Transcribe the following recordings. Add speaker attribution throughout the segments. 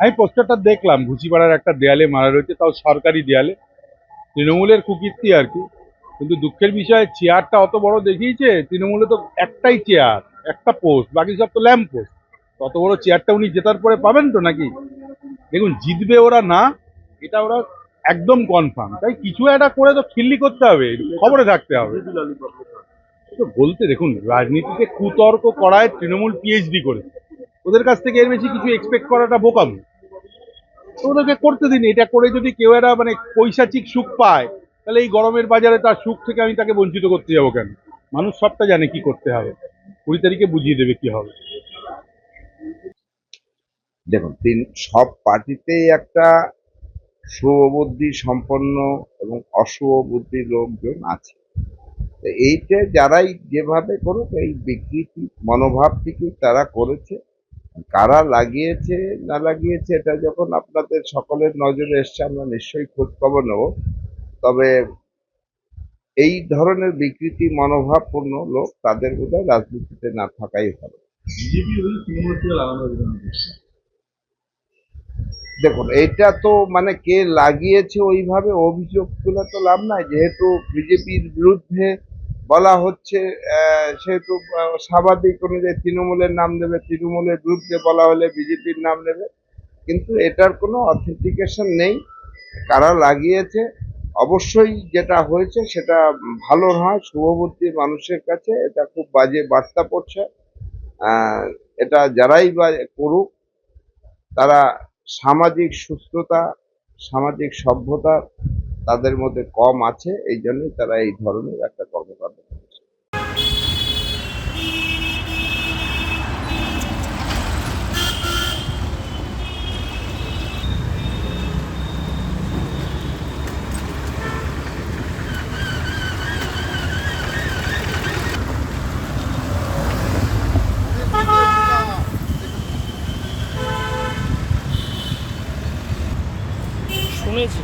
Speaker 1: আমি পোস্টারটা দেখলাম, ঘুচিপাড়ার একটা দেয়ালে মারা রয়েছে, তাও সরকারি দেয়ালে। তৃণমূলের কুকীর্তি আর কি। কিন্তু দুঃখের বিষয়, চেয়ারটা অত বড় দেখিয়েছে, তৃণমূলে তো একটাই চেয়ার, একটা পোস্ট, বাকি সব তো ল্যাম্প পোস্ট। তত বড় চেয়ারটা উনি জেতার পরে পাবেন তো নাকি? দেখুন, জিতবে ওরা না, এটা ওরা একদম কনফার্ম। তাই কিছু একটা করে তো খিল্লি করতে হবে, খবরে থাকতে হবে। তো বলতে দেখুন, রাজনীতিতে কুতর্ক করায় তৃণমূল পিএইচডি করে, ওদের কাছ থেকে এর বেশি কিছু এক্সপেক্ট করাটা বোকামি। তো ওদেরকে করতে দিন। এটা করে যদি কেউ একটা মানে পৈশাচিক সুখ পায়, তাহলে এই গরমের বাজারে তার সুখ থেকে আমি তাকে বঞ্চিত করতে যাবো কেন? মানুষ সবটা জানে কি করতে হবে, 20 তারিখে বুঝিয়ে দেবে কি হবে।
Speaker 2: দেখুন, সব পার্টিতেই একটা শুভবুদ্ধি সম্পন্ন এবং অশুভবুদ্ধি লোকজন আছে। তো এইটা যারাই যেভাবে করুক, এই বিকৃতি মনোভাব থেকেই তারা করেছে। কারা লাগিয়েছে না লাগিয়েছে এটা যখন আপনাদের সকলের নজরে এসছে, আমরা নিশ্চয়ই খোঁজ খবর নেব। তবে এই ধরনের বিকৃতি মনোভাবপূর্ণ লোক, তাদের বোধহয় রাজনীতিতে না থাকাই ভালো। দেখুন, এটা তো মানে কে লাগিয়েছে ওইভাবে অভিযোগ তুলে তো লাভ নাই, যেহেতু বিজেপির বিরুদ্ধে বলা হচ্ছে। সেহেতু স্বাভাবিক অনুযায়ী তৃণমূলের নাম দেবে, তৃণমূলের বিরুদ্ধে বলা হলে বিজেপির নাম নেবে। কিন্তু এটার কোনো অথেন্টিকেশন নেই কারা লাগিয়েছে। অবশ্যই যেটা হয়েছে সেটা ভালো নয়, শুভবুদ্ধি মানুষের কাছে এটা খুব বাজে বার্তা পড়ছে। আহ, এটা যারাই বা করুক, তারা সামাজিক সুস্থতা, সামাজিক সভ্যতা তাদের মধ্যে কম আছে, এই জন্যই তারা এই ধরনের একটা কর্মকাণ্ড করছে।
Speaker 3: শুনেছি।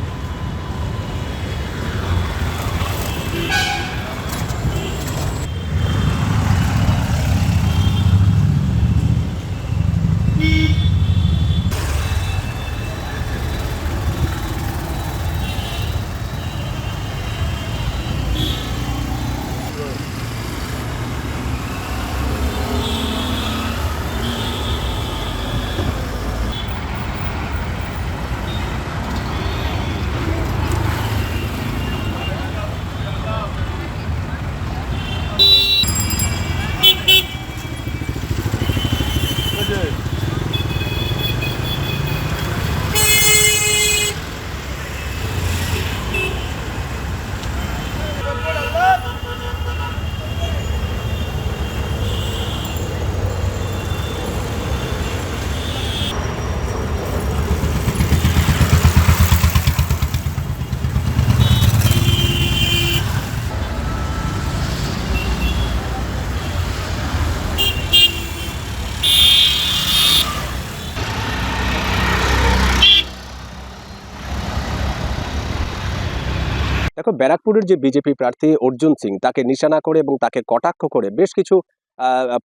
Speaker 4: দেখো, ব্যারাকপুরের যে বিজেপি প্রার্থী অর্জুন সিং, তাকে নিশানা করে এবং তাকে কটাক্ষ করে বেশ কিছু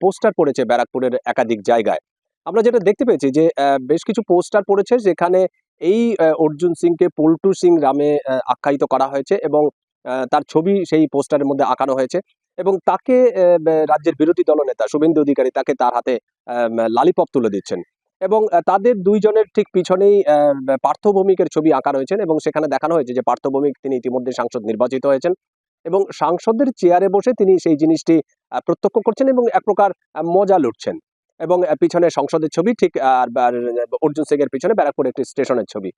Speaker 4: পোস্টার পড়েছে ব্যারাকপুরের একাধিক জায়গায়। আমরা যেটা দেখতে পেয়েছি যে বেশ কিছু পোস্টার পড়েছে, যেখানে এই অর্জুন সিংকে পল্টু সিং নামে আখ্যায়িত করা হয়েছে এবং তার ছবি সেই পোস্টারের মধ্যে আঁকানো হয়েছে এবং তাকে রাজ্যের বিরোধী দলনেতা শুভেন্দু অধিকারী তাকে তার হাতে লালিপপ তুলে দিচ্ছেন এবং তাদের দুইজনের ঠিক পিছনেই পার্থ ভৌমিকের ছবি আঁকা রয়েছেন এবং সেখানে দেখানো হয়েছে যে পার্থ ভৌমিক তিনি ইতিমধ্যে সাংসদ নির্বাচিত হয়েছেন এবং সাংসদের চেয়ারে বসে তিনি সেই জিনিসটি প্রত্যক্ষ করছেন এবং এক প্রকার মজা লুটছেন এবং পিছনে সংসদের ছবি ঠিক অর্জুন সিং এর পিছনে ব্যারাকপুর একটি স্টেশনের ছবি।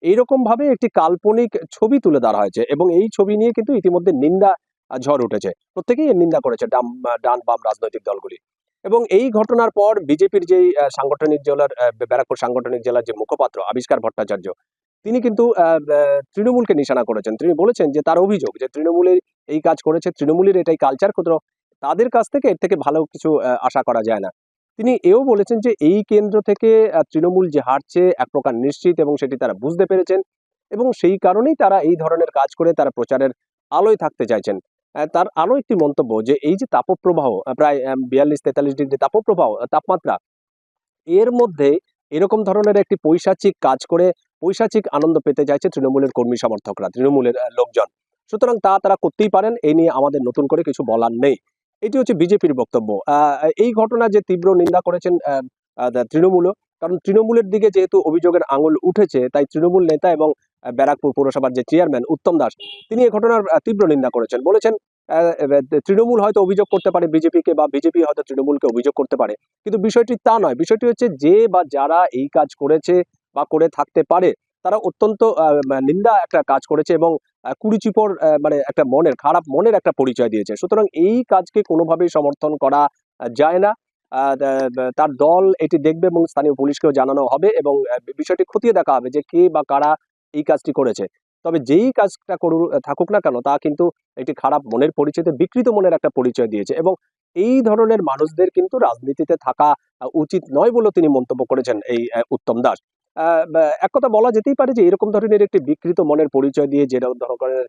Speaker 4: এইরকম ভাবে একটি কাল্পনিক ছবি তুলে ধরা হয়েছে এবং এই ছবি নিয়ে কিন্তু ইতিমধ্যে নিন্দা ঝড় উঠেছে। প্রত্যেকেই এর নিন্দা করেছে, ডান বাম রাজনৈতিক দলগুলি। এবং এই ঘটনার পর বিজেপির যেই সাংগঠনিক জেলার ব্যারাকপুর সাংগঠনিক জেলার যে মুখপাত্র আবিষ্কার ভট্টাচার্য, তিনি কিন্তু তৃণমূলকে নিশানা করেছেন। তিনি বলেছেন যে তার অভিযোগ যে তৃণমূলের এই কাজ করেছে, তৃণমূলের এটাই কালচার, কোথাও তাদের কাছ থেকে এর থেকে ভালো কিছু আশা করা যায় না। তিনি এও বলেছেন যে এই কেন্দ্র থেকে তৃণমূল যে হারছে এক প্রকার নিশ্চিত এবং সেটি তারা বুঝতে পেরেছেন এবং সেই কারণেই তারা এই ধরনের কাজ করে তারা প্রচারের আলোয় থাকতে চাইছেন। তার আরো একটি মন্তব্য যে এই যে তাপপ্রবাহ প্রায় 42-43 ডিগ্রি তাপপ্রবাহ তাপমাত্রা, এর মধ্যে এরকম ধরনের একটি পৈশাচিক কাজ করে পৈশাচিক আনন্দ পেতে চাইছে তৃণমূলের কর্মী সমর্থকরা, তৃণমূলের লোকজন। সুতরাং তারা করতেই পারেন, এই নিয়ে আমাদের নতুন করে কিছু বলার নেই। এটি হচ্ছে বিজেপির বক্তব্য। এই ঘটনা যে তীব্র নিন্দা করেছেন তৃণমূলও, কারণ তৃণমূলের দিকে যেহেতু অভিযোগের আঙুল উঠেছে, তাই তৃণমূল নেতা এবং ব্যারাকপুর পৌরসভার যে চেয়ারম্যান উত্তম দাস, তিনি এই ঘটনার তীব্র নিন্দা করেছেন। বলেছেন তৃণমূল হয়তো অভিযোগ করতে পারে বিজেপিকে, বা বিজেপি হয়তো তৃণমূলকে অভিযোগ করতে পারে, কিন্তু বিষয়টি তা নয়। বিষয়টি হচ্ছে যে বা যারা এই কাজ করেছে বা করে থাকতে পারে, তারা অত্যন্ত নিন্দা একটা কাজ করেছে এবং কুরুচিকর মানে একটা খারাপ মনের একটা পরিচয় দিয়েছে। সুতরাং এই কাজকে কোনোভাবেই সমর্থন করা যায় না। তার দল এটি দেখবে এবং স্থানীয় পুলিশকেও জানানো হবে, এবং বিষয়টি খতিয়ে দেখা হবে যে কে বা কারা এই কাজটি করেছে। তবে যেই কাজটা থাকুক না কেন, তা কিন্তু একটি খারাপ মনের পরিচয়, বিকৃত মনের একটা পরিচয় দিয়েছে, এবং এই ধরনের মানুষদের কিন্তু রাজনীতিতে থাকা উচিত নয় বলেও তিনি মন্তব্য করেছেন, এই উত্তম দাস। এক কথা বলা যেতেই পারে যে এরকম ধরনের একটি বিকৃত মনের পরিচয় দিয়ে যে ধরনের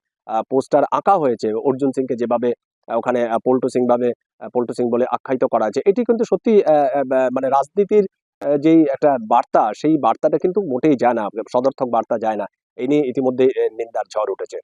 Speaker 4: পোস্টার আঁকা হয়েছে অর্জুন সিংকে, যেভাবে ওখানে পল্টু সিং বলে আখ্যায়িত করা হয়েছে, এটি কিন্তু সত্যি মানে রাজনীতির যেই একটা বার্তা, সেই বার্তাটা কিন্তু মোটেই যায় না, সদর্থক বার্তা যায় না। এই নিয়ে ইতিমধ্যে নিন্দার ঝড় উঠেছে।